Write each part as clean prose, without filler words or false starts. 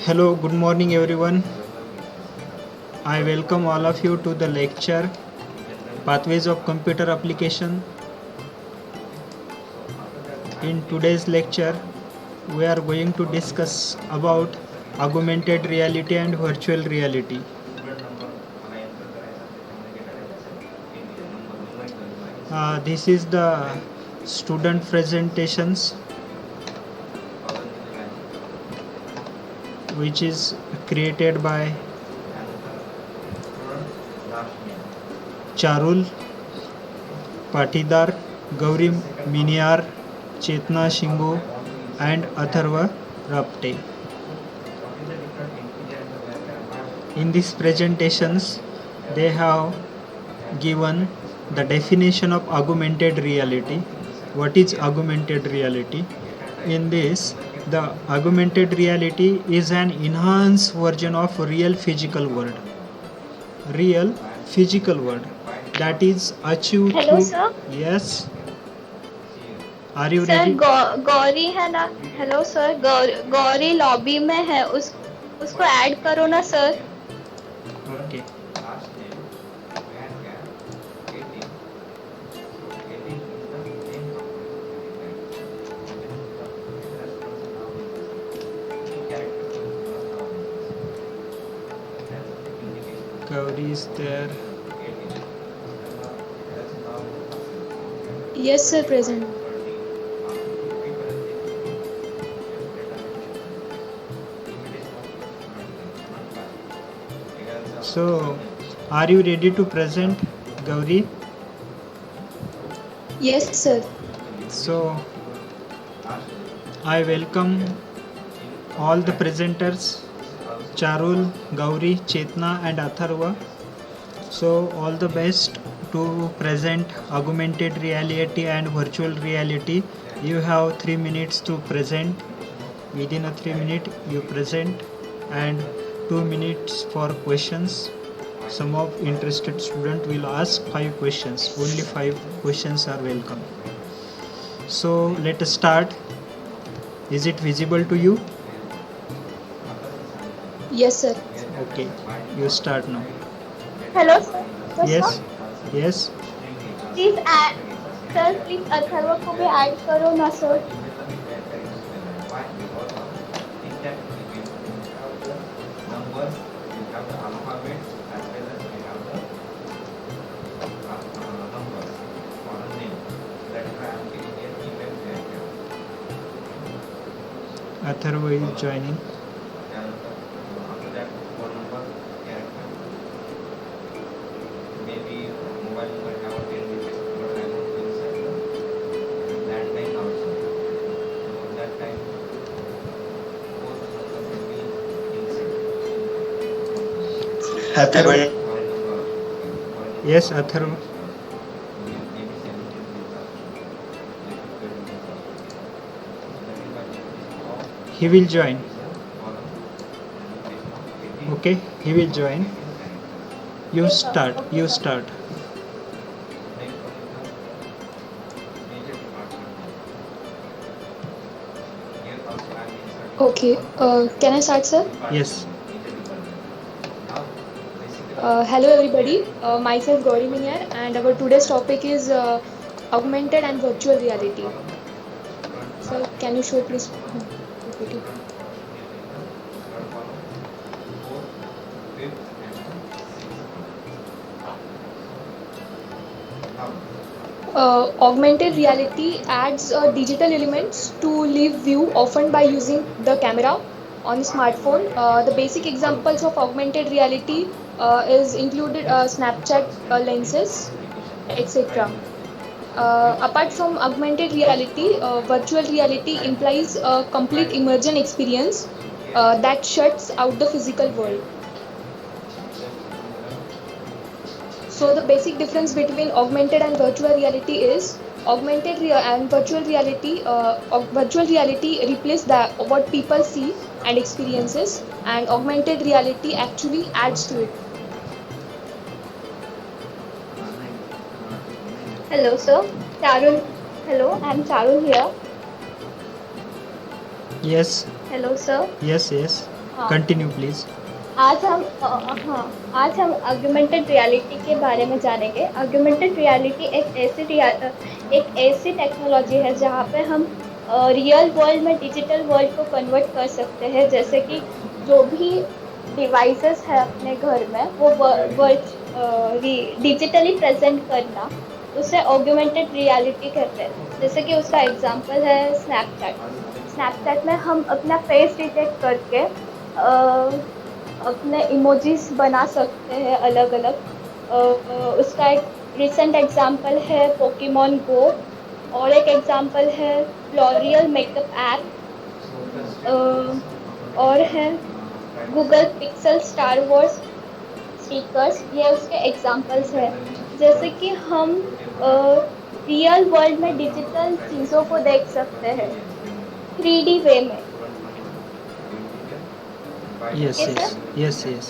Hello, good morning everyone. I welcome all of you to the lecture Pathways of Computer Application. In today's lecture, we are going to discuss about augmented reality and virtual reality. This is the student presentations which is created by Charul Patidar, Gauri Miniar, Chetna Shimbu and Atharva Rapte. In these presentations, they have given the definition of augmented reality. What is augmented reality? In this, the augmented reality is an enhanced version of real physical world. Real physical world that is achieved Hello, through. sir. Yes. Are you sir ready? Gauri है ना? Hello sir, Gauri lobby में है, उसको add करो ना sir. Okay. Gauri is there. Yes sir, present. So, are you ready to present, Gauri? Yes sir. So, I welcome all the presenters, Charul, Gauri, Chetna and Atharva. So, all the best to present augmented reality and virtual reality. You have 3 minutes to present. Within a 3 minute you present and 2 minutes for questions. Some of interested student will ask 5 questions. Only 5 questions are welcome. So let us start. Is it visible to you? Yes sir. Okay, you start now. Hello sir. Yes, yes. Please add sir, please Atharva को भी add करो ना sir. Atharva is joining. Atharva. Yes, Atharva. He will join. Okay, he will join. You start. You start. Okay, can I start sir? Yes. Hello everybody, myself Gauri Miniar and our today's topic is augmented and virtual reality. Sir, can you show please? Augmented reality adds digital elements to live view, often by using the camera on smartphone. The basic examples of augmented reality is included Snapchat lenses, etc. Apart from augmented reality, virtual reality implies a complete immersion experience that shuts out the physical world. So the basic difference between augmented and virtual reality is and virtual reality. Virtual reality replaces what people see and experiences, and augmented reality actually adds to it. Hello, sir. Charul. Hello, I'm Charul here. Yes. Hello, sir. Yes. Yes. हाँ, Continue, please. आज हम augmented reality के बारे में जानेंगे। Augmented reality एक ऐसी technology है जहाँ पे हम रियल वर्ल्ड में डिजिटल वर्ल्ड को कन्वर्ट कर सकते हैं। जैसे कि जो भी डिवाइसेस है अपने घर में वो डिजिटली प्रेजेंट करना, उसे ऑगमेंटेड रियलिटी कहते हैं। जैसे कि उसका एग्जांपल है स्नैपचैट। स्नैपचैट में हम अपना फेस डिटेक्ट करके अपने इमोजीज बना सकते हैं अलग अलग। उसका एक रिसेंट एग्जांपल है पोकेमोन गो, और एक एग्जांपल है लॉरियल मेकअप ऐप, और है Google pixel star Wars stickers. ये उसके एग्जांपल्स है। जैसे कि हम रियल वर्ल्ड में डिजिटल चीज़ों को देख सकते हैं 3D वे में। Yes, okay yes, sir. yes, yes.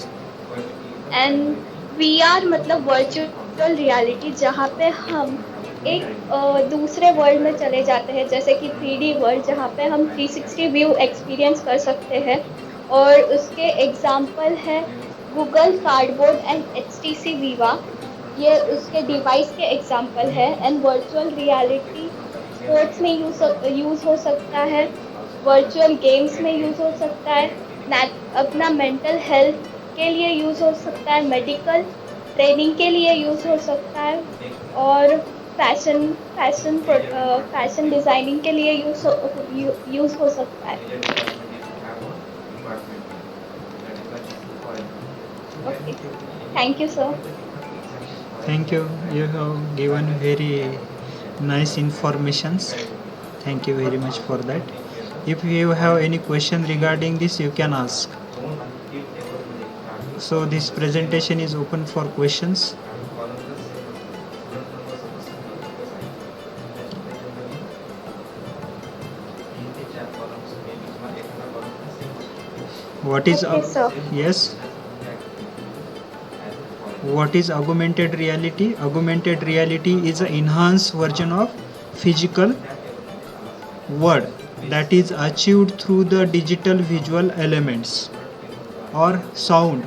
And VR मतलब वर्चुअल रियलिटी, जहाँ पे हम एक दूसरे वर्ल्ड में चले जाते हैं, जैसे कि 3D वर्ल्ड, जहाँ पे हम 360 व्यू एक्सपीरियंस कर सकते हैं। और उसके एग्जांपल है गूगल कार्डबोर्ड एंड HTC विवा। ये उसके डिवाइस के एग्जांपल है। एंड वर्चुअल रियलिटी स्पोर्ट्स में यूज हो सकता है, वर्चुअल गेम्स में यूज हो सकता है, अपना मेंटल हेल्थ के लिए यूज हो सकता है, मेडिकल ट्रेनिंग के लिए यूज हो सकता है, और फैशन डिजाइनिंग के लिए यूज हो सकता है। Okay, thank you sir. Thank you. You have given very nice informations. Thank you very much for that. If you have any question regarding this, you can ask. So this presentation is open for questions. What is Okay, sir. yes? What is augmented reality? Augmented reality is an enhanced version of physical world that is achieved through the digital visual elements or sound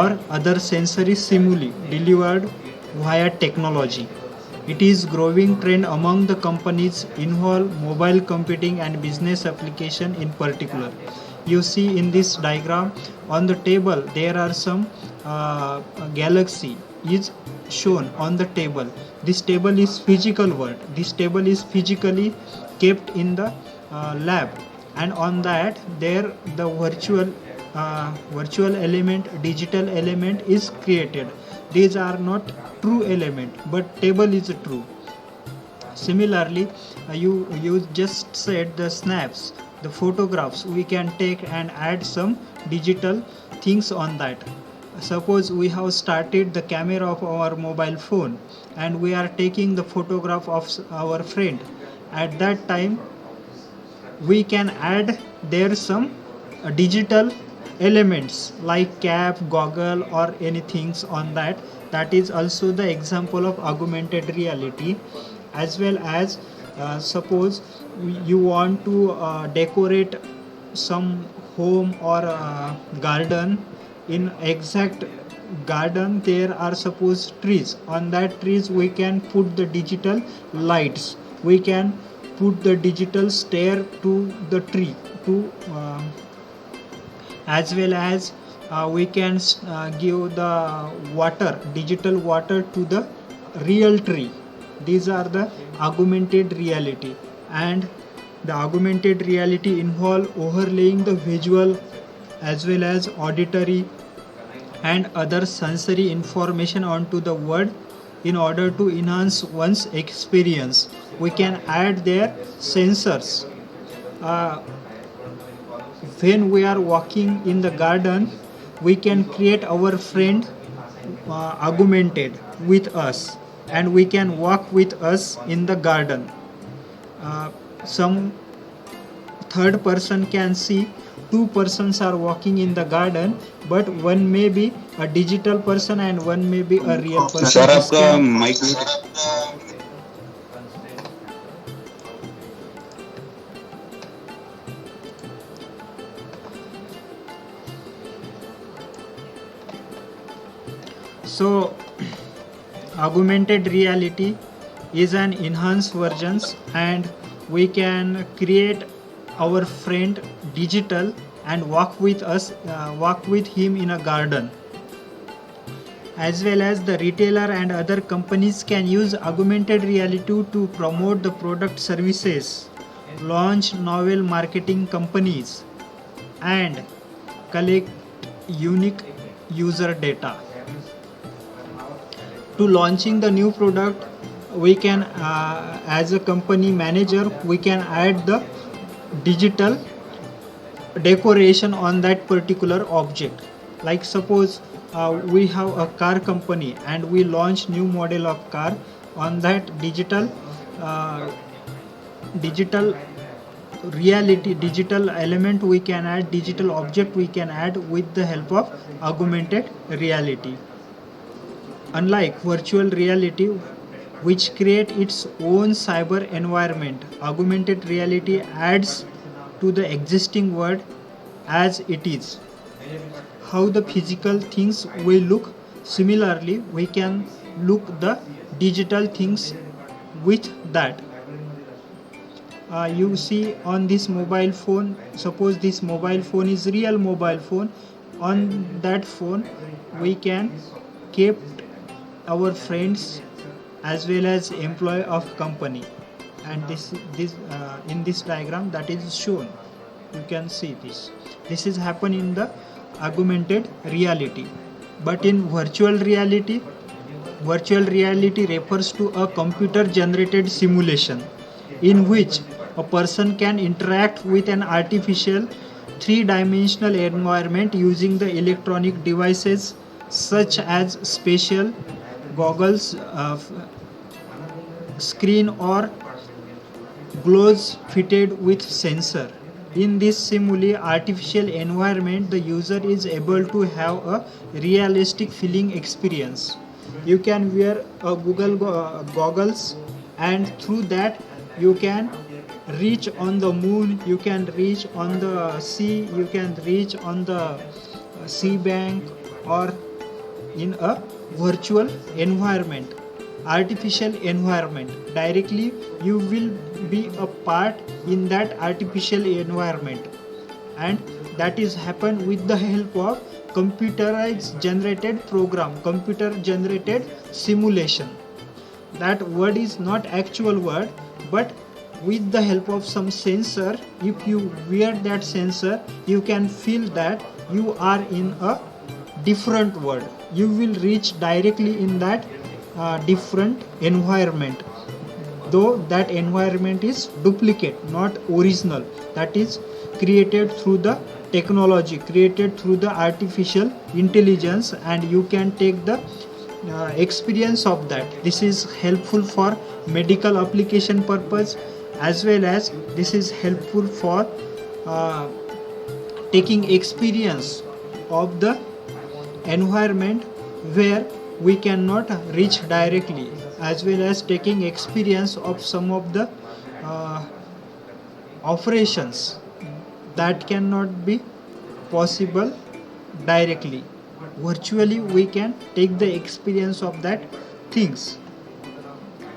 or other sensory stimuli delivered via technology. It is growing trend among the companies involved mobile computing and business application in particular. You see in this diagram on the table there are some galaxy is shown on the table. This table is physical world. This table is physically kept in the lab, and on that there the virtual element, digital element is created. These are not true element, but table is true. Similarly, you just said the snaps, the photographs we can take and add some digital things on that. Suppose we have started the camera of our mobile phone and we are taking the photograph of our friend. At that time we can add there some digital elements like cap, goggle or anything on that. That is also the example of augmented reality. As well as suppose you want to decorate some home or garden. In exact garden there are suppose trees. On that trees we can put the digital lights. We can put the digital stair to the tree to as well as we can give the water, digital water to the real tree. These are the augmented reality. And the augmented reality involve overlaying the visual as well as auditory and other sensory information onto the word in order to enhance one's experience. We can add their sensors. Uh, when we are walking in the garden, we can create our friend augmented with us, and we can walk with us in the garden. Some third person can see two persons are walking in the garden, but one may be a digital person and one may be a real person. Sir This आपका can- mic So augmented reality is an enhanced versions, and we can create our friend digital and walk with him in a garden. As well as the retailer and other companies can use augmented reality to promote the product services, launch novel marketing companies, and collect unique user data. To launching the new product, we can as a company manager, we can add the digital decoration on that particular object. Like suppose we have a car company and we launch new model of car. On that uh, digital reality, digital element we can add, digital object we can add with the help of augmented reality. Unlike virtual reality, which create its own cyber environment, augmented reality adds to the existing world as it is. How the physical things will look, similarly we can look the digital things with that. You see on this mobile phone, suppose this mobile phone is real mobile phone. On that phone we can keep our friends as well as employee of company, and this in this diagram that is shown, you can see this is happen in the augmented reality. But in virtual reality refers to a computer generated simulation in which a person can interact with an artificial three-dimensional environment using the electronic devices such as spatial goggles, screen, or gloves fitted with sensor. In this simulate artificial environment, the user is able to have a realistic feeling experience. You can wear a goggles, and through that you can reach on the moon, you can reach on the sea, you can reach on the sea bank, or in a virtual environment, artificial environment. Directly you will be a part in that artificial environment, and that is happen with the help of computerized generated program, computer generated simulation. That word is not actual word, but with the help of some sensor, if you wear that sensor, you can feel that you are in a different world. You will reach directly in that different environment, though that environment is duplicate, not original. That is created through the technology, created through the artificial intelligence, and you can take the experience of that. This is helpful for medical application purpose, as well as this is helpful for uh, taking experience of the environment where we cannot reach directly, as well as taking experience of some of the uh, operations that cannot be possible directly. Virtually we can take the experience of that things.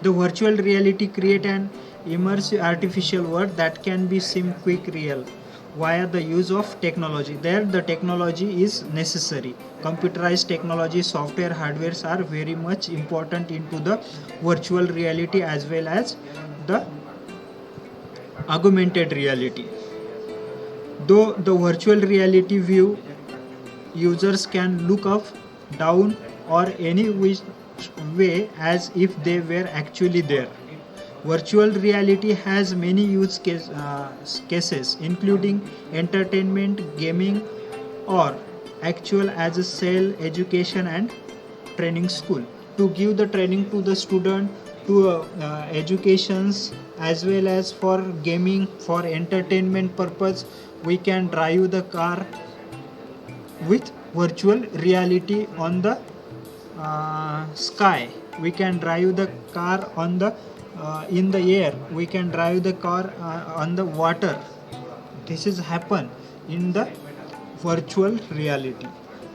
The virtual reality create an immersive artificial world that can be sim quick real via the use of technology. There the technology is necessary. Computerized technology, software, hardwares are very much important into the virtual reality as well as the augmented reality. Though the virtual reality view, users can look up, down, or any which way as if they were actually there. Virtual reality has many cases, including entertainment, gaming, or actual as a cell, education, and training school. To give the training to the student, to educations, as well as for gaming, for entertainment purpose, we can drive the car with virtual reality on the sky. We can drive the car on the in the air. We can drive the car on the water. This is happen in the virtual reality.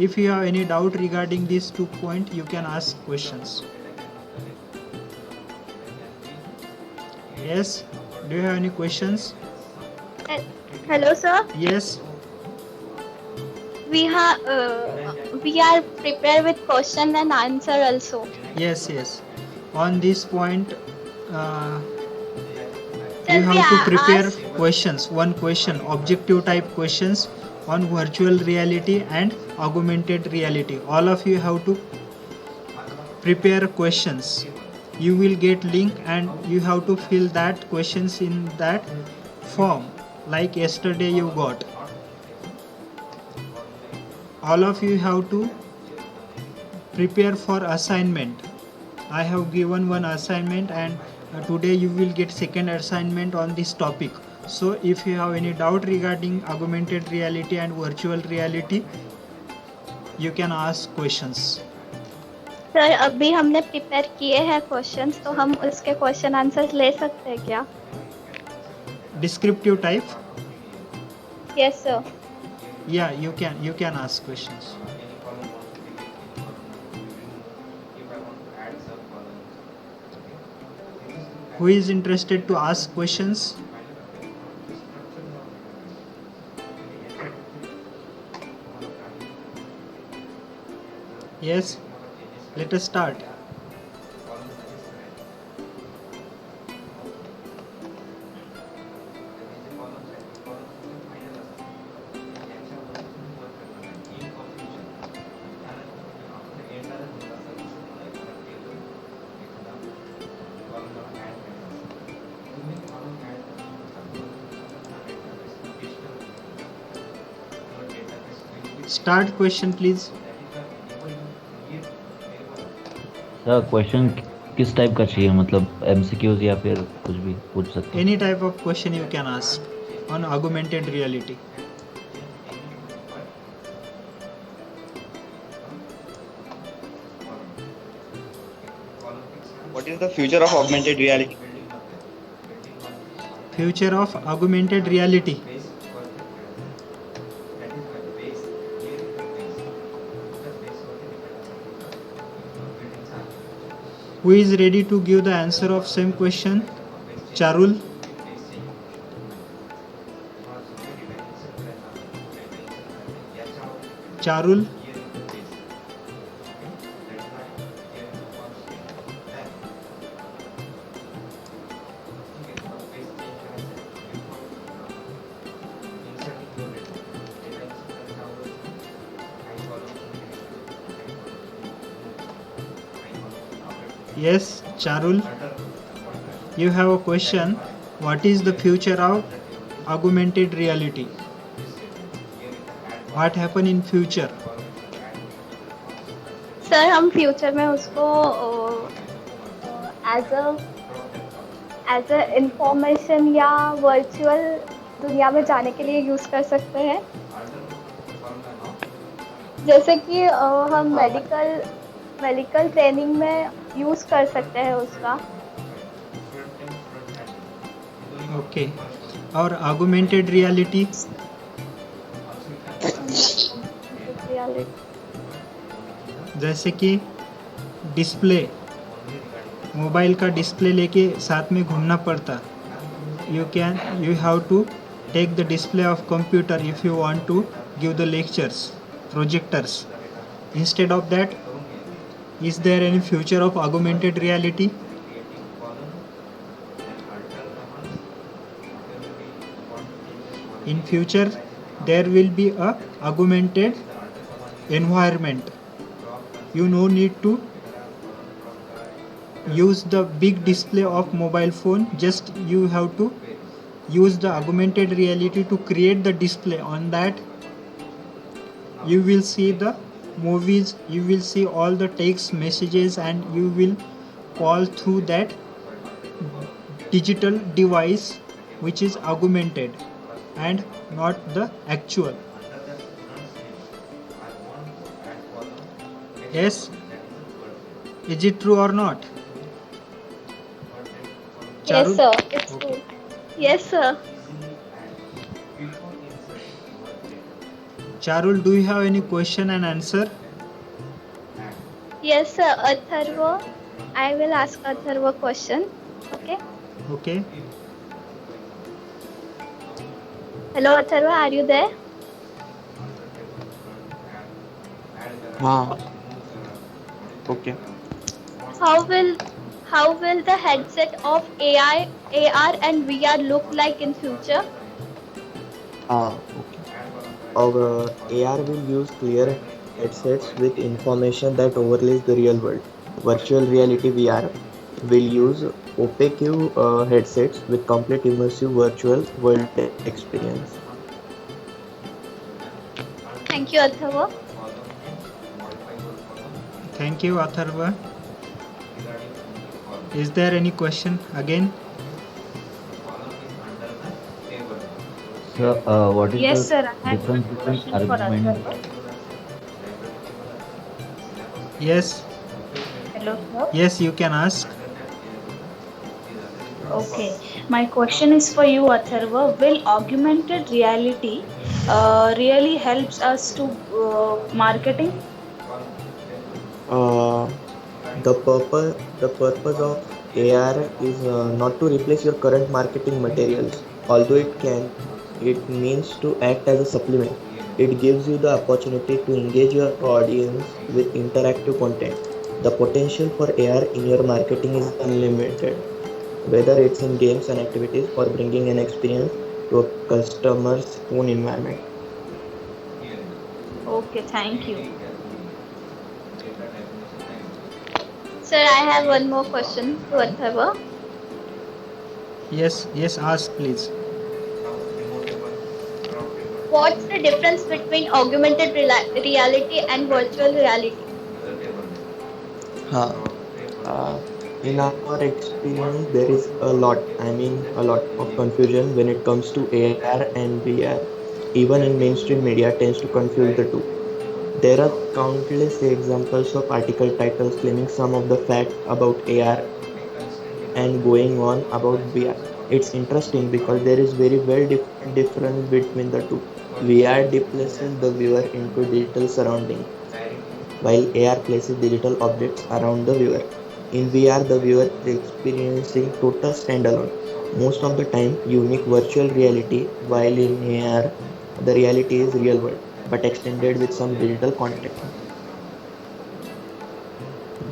If you have any doubt regarding these 2 points, you can ask questions. Yes, do you have any questions? Hello, sir. Yes, We are prepared with question and answer also. yes. On this point, Sir, you have to prepare ask- questions, one question, objective type questions on virtual reality and augmented reality. All of you have to prepare questions. You will get link and you have to fill that questions in that form like yesterday you got. All of you have to prepare for assignment. I have given one assignment and today you will get second assignment on this topic. So if you have any doubt regarding augmented reality and virtual reality, you can ask questions. Sir अभी हमने prepare किए हैं questions, तो हम उसके question answers ले सकते हैं क्या? Descriptive type? Yes sir. Yeah, you can ask questions. Who is interested to ask questions? Yes, let us start. Start question please. Sir question किस टाइप का चाहिए, मतलब एमसीक्यूज या फिर कुछ भी पूछ सकते हैं? Any type of question you can ask on augmented reality. What is the future of augmented reality? Future of augmented reality. Who is ready to give the answer of same question? Charul? Charul? Yes, Charul. You have a question. What is the future of augmented reality? What happen in future? Sir हम future में उसको as a information या virtual दुनिया में जाने के लिए use कर सकते हैं. जैसे कि हम मेडिकल ट्रेनिंग में यूज़ कर सकते हैं उसका. Okay. और augmented reality? जैसे कि डिस्प्ले, मोबाइल का डिस्प्ले लेके साथ में घूमना पड़ता. You have to take the display of computer if you want to give the lectures, projectors. Instead of that, is there any future of augmented reality? In future, there will be a augmented environment. You no need to use the big display of mobile phone, just you have to use the augmented reality to create the display. On that you will see the movies, you will see all the text messages, and you will call through that digital device which is augmented and not the actual. Yes, is it true or not? Yes Charul? sir, it's Okay. true. Yes sir. Charul, do you have any question and answer? Yes, sir. Atharva, I will ask Atharva a question. Okay. Okay. Hello, Atharva, are you there? हाँ. Okay. How will how will the headset of AR and VR look like in future? Okay. Our AR will use clear headsets with information that overlays the real world. Virtual reality VR will use opaque headsets with complete immersive virtual world experience. Thank you, Atharva. Thank you, Atharva. Is there any question again? Sir, what is Yes, the sir. I have difference one between question for argument? Atharva. Yes. Hello, sir. Yes, you can ask. Okay. My question is for you, Atharva. Will augmented reality really helps us to marketing? Uh, the purpose of AR is not to replace your current marketing materials, although it means to act as a supplement. It gives you the opportunity to engage your audience with interactive content. The potential for AR in your marketing is unlimited, whether it's in games and activities or bringing an experience to a customer's own environment. Okay, thank you. Sir, I have one more question to Atharva. Yes, ask please. What's the difference between augmented reality and virtual reality? Huh. Uh, in our experience, there is a lot of confusion when it comes to AR and VR. Even in mainstream media, tends to confuse the two. There are countless examples of article titles claiming some of the facts about AR and going on about VR. It's interesting because there is very well defined difference between the two. VR displaces the viewer into digital surrounding, while AR places digital objects around the viewer. In VR, the viewer is experiencing total standalone, most of the time unique virtual reality, while in AR, the reality is real world, but extended with some digital content.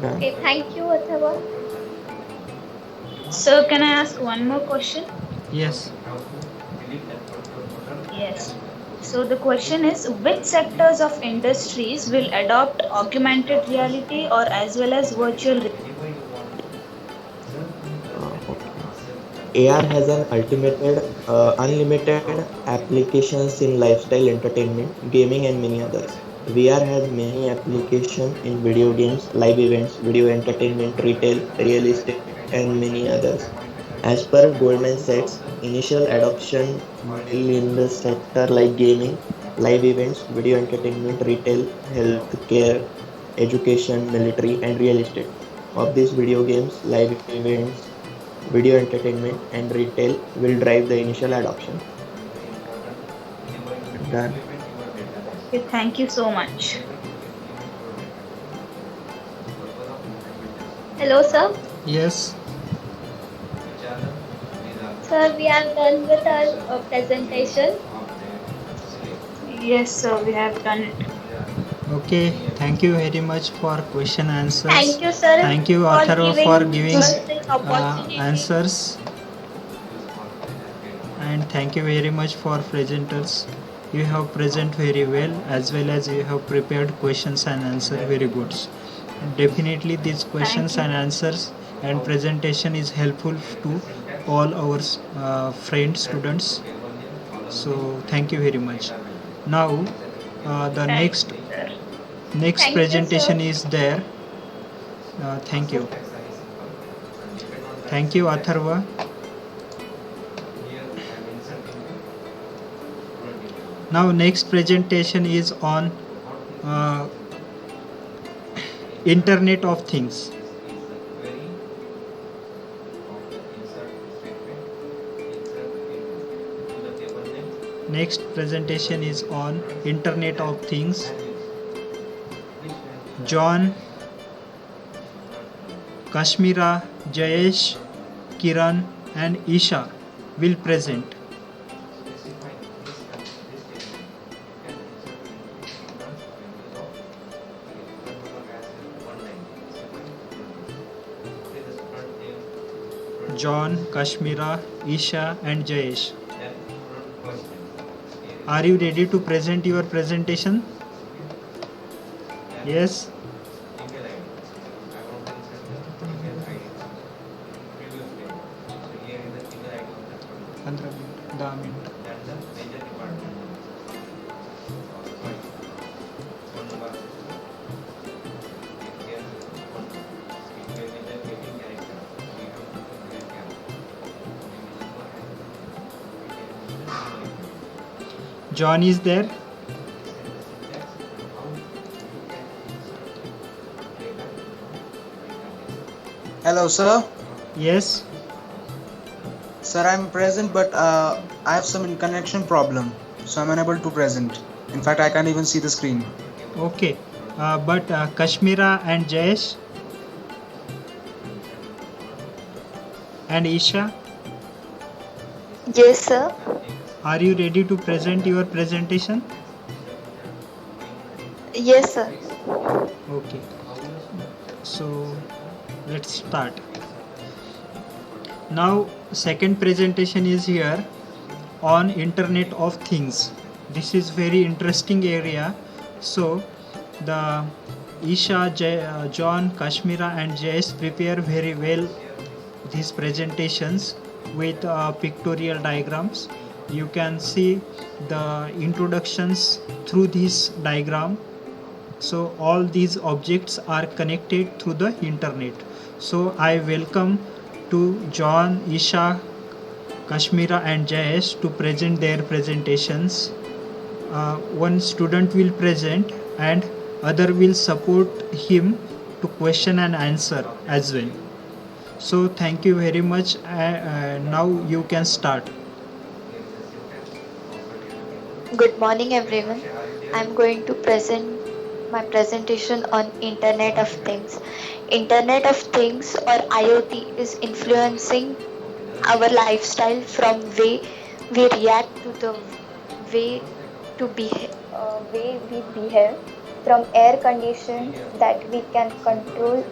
Done. Okay, thank you, Atharva. Sir, can I ask one more question? Yes. Yes. So the question is, which sectors of industries will adopt augmented reality or as well as virtual reality? AR has unlimited applications in lifestyle entertainment, gaming, and many others. VR has many applications in video games, live events, video entertainment, retail, real estate, and many others. As per Goldman Sachs, initial adoption will in the sector like gaming, live events, video entertainment, retail, healthcare, education, military, and real estate. Of these video games, live events, video entertainment, and retail will drive the initial adoption. Done. Okay, thank you so much. Hello, sir. Yes. Sir, we are done with our presentation. Yes, sir, we have done it. Okay. Thank you very much for question answers. Thank you, sir. Thank you, for Atharva, for giving us this opportunity. answers. And thank you very much for presenters. You have present very well, as you have prepared questions and answer very good. Definitely these questions you. and answers and presentation is helpful to all our friends, students. So thank you very much. Now the Thank next you, sir. Thank you, presentation sir. is there. Thank you. Thank you, Atharva. Now next presentation is on Internet of Things. next presentation is on Internet of Things. John, Kashmira, Jayesh, Kiran and Isha will present. John, Kashmira, Isha and Jayesh. Are you ready to present your presentation? Yes? 15 minute 10 minute John is there? Hello, sir. Yes. Sir, I'm present, but I have some connection problem, so I'm unable to present. In fact, I can't even see the screen. Okay. But Kashmira and Jayesh and Isha, Yes, sir. are you ready to present your presentation? Yes, sir. Okay. So let's start. Now second presentation is here on Internet of Things. This is very interesting area. So the Isha, John, Kashmira and Jayesh prepare very well these presentations with pictorial diagrams. You can see the introductions through this diagram. So all these objects are connected through the internet. So I welcome to John, Isha, Kashmira and Jayesh to present their presentations. One student will present and other will support him to question and answer as well. So thank you very much. Now you can start. Good morning, everyone. I'm going to present my presentation on Internet of Things. Internet of Things or IoT is influencing our lifestyle from way we react to the way we behave, from air condition that we can control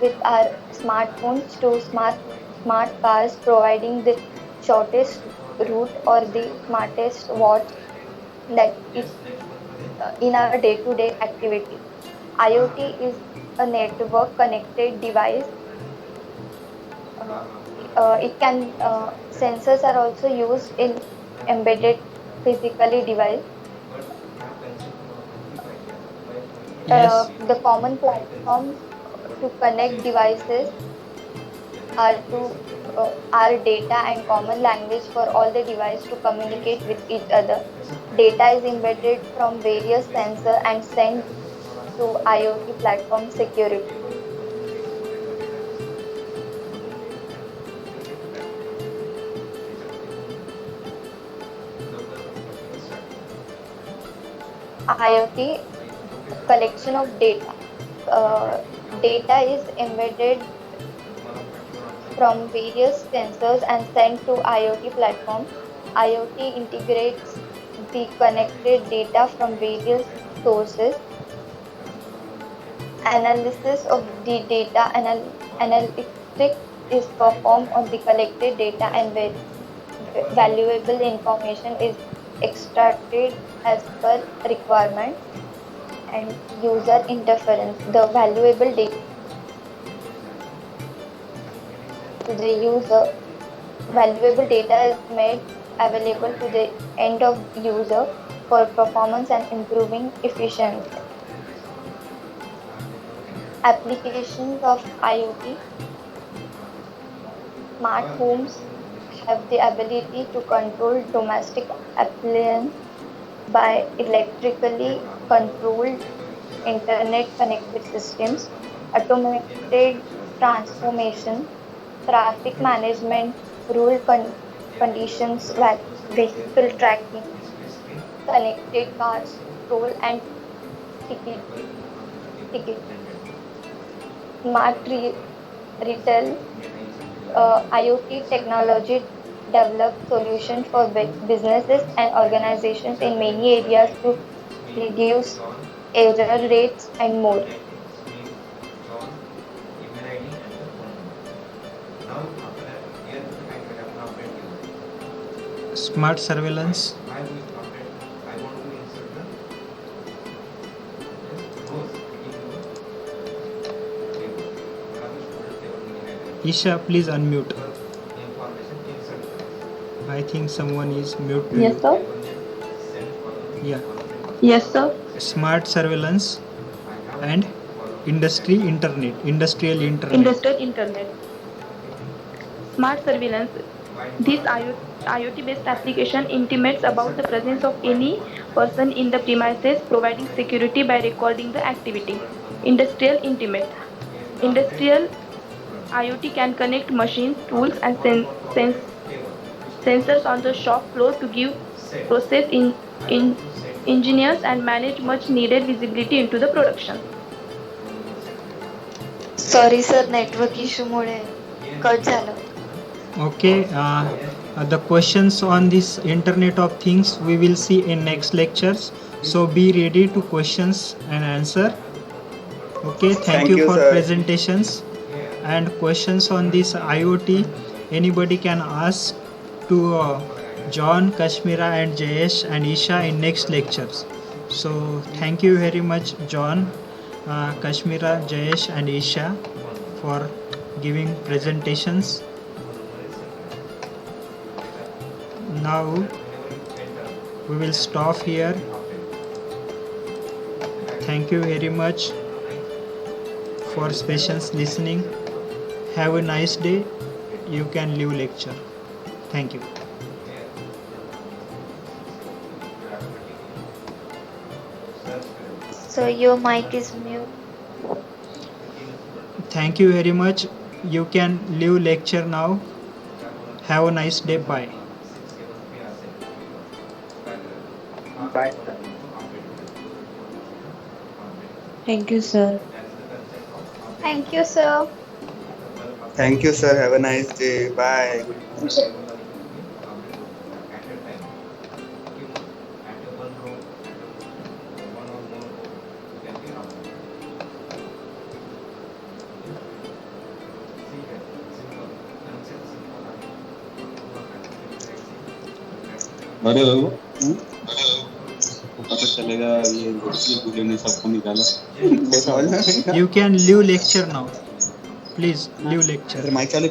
with our smartphones to smart cars providing the shortest route or the smartest watch that is in our day-to-day activity. IoT is a network connected device. Sensors are also used in embedded physically device. Yes. The common platforms to connect devices are data and common language for all the devices to communicate with each other. Data is embedded from various sensors and sent to IoT platform security. IoT collection of data. Data is embedded from various sensors and sent to IoT platform. IoT integrates the connected data from various sources. Analysis of the data analytics is performed on the collected data and valuable information is extracted as per requirement. And user interference. The valuable data to the user. Valuable data is made available to the end of user for performance and improving efficiency. Applications of IoT. Smart homes have the ability to control domestic appliances by electrically controlled internet connected systems, automated transformation, traffic management conditions, vehicle tracking, connected cars, toll and ticket, smart retail, IoT technology develop solutions for businesses and organizations in many areas to reduce error rates and more. Smart surveillance. Isha, please unmute. I think someone is mute. Yes, sir. Yeah. Yes, sir. Smart surveillance and industrial internet. Industrial Internet. Smart surveillance. This IoT-based application intimates about the presence of any person in the premises, providing security by recording the activity. Industrial Intimate. Industrial IoT can connect machines, tools, and sensors on the shop floor to give process engineers and manage much needed visibility into the production. Sorry sir network इश्यूमुळे cut झालं. Okay, the questions on this Internet of Things we will see in next lectures. So be ready to questions and answer. Okay, thank you for sir. presentations and questions on this IoT. Anybody can ask to John, Kashmira and Jayesh and Isha in next lectures. So thank you very much John, Kashmira, Jayesh and Isha for giving presentations. Now we will stop here. Thank you very much for patience listening. Have a nice day. You can leave lecture. Thank you. So your mic is mute. Thank you very much. You can leave lecture now. Have a nice day. Bye. Bye. Thank you, sir. Thank you, sir. Thank you, sir. Have a nice day. Bye. अरे पता चलेगा ये दूल्हे ने सबको निकाला. You can leave lecture now. Please leave lecture. Mic चालू